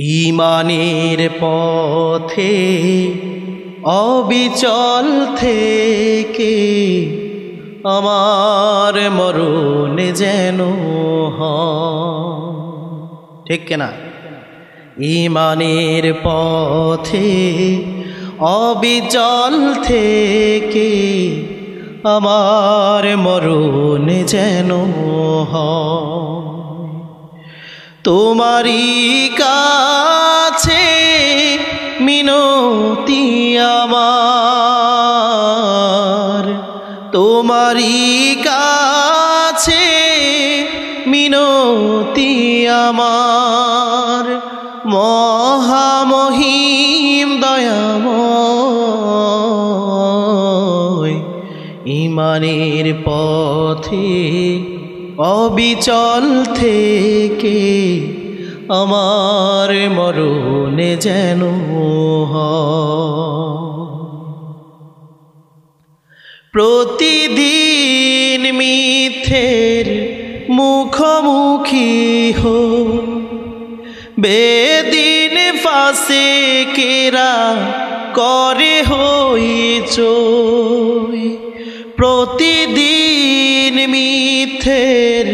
ঈমানের পথে অবিচল থেকে আমার মরণ যেন হয়। ঠিক কিনা? ঈমানের পথে অবিচল থেকে আমার মরণ যেন হয়। তোমারই কাছে মিনতি আমার, তোমারই কাছে মিনতি আমার, মহামহিম দয়াময়। ঈমানের পথে অবিচল থেকে আমার মরণ যেন হয়। প্রতিদিন মিথ্যের মুখোমুখি হই, বেদিন ফাসিকেরা করে হইচই। প্রতিদিন মিথ্যের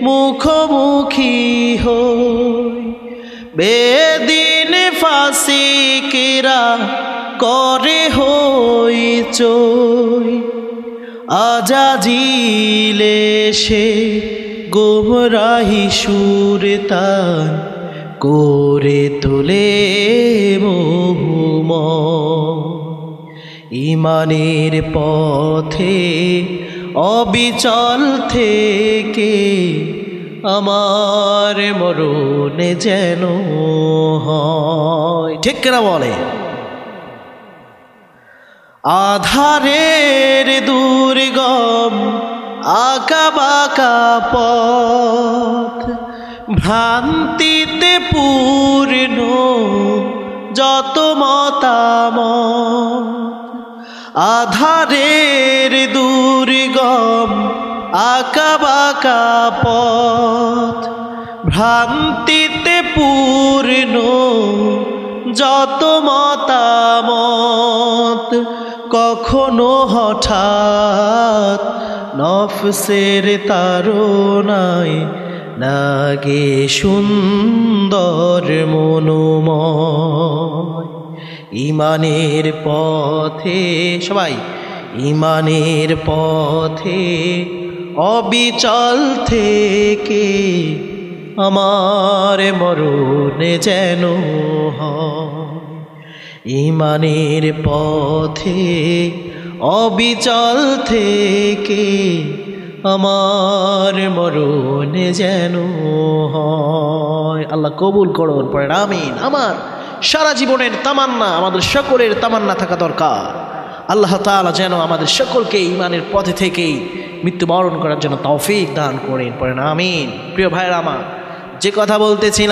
মুখোমুখি হই, বেদিন ফাসিকেরা করে হইচই। আজাজিলে সে গোমরাহি সুরতান করে তোলে বহুময়। ঈমানের পথে অবিচল থেকে আমার মরণ যেন হয়। ঠিক কিনা বলে? আধারের দুর্গম আঁকা বাঁকা পথ, ভ্রান্তিতে পূর্ণ যত মতামত। আধারের দুর্গম আঁকা বাঁকা পথ, ভ্রান্তিতে পূর্ণ যত মতামত। কখনো হঠাৎ নফসের তাড়নায় লাগে সুন্দর মনোময়। ঈমানের পথে সবাই, ঈমানের পথে অবিচল থেকে আমার মরণ যেন হয়। ঈমানের পথে অবিচল থেকে আমার মরণ যেন হয়। আল্লাহ কবুল করুন, পড়েন আমিন। আমার সারা জীবনের তামান্না, আমাদের সকলের তামান্না থাকা দরকার, আল্লাহ তাআলা যেন আমাদের সকলকে ঈমানের পথে থেকেই মৃত্যুবরণ করার জন্য তৌফিক দান করেন, পড়েন আমিন। প্রিয় ভাইরা আমার, যে কথা বলতেছিলাম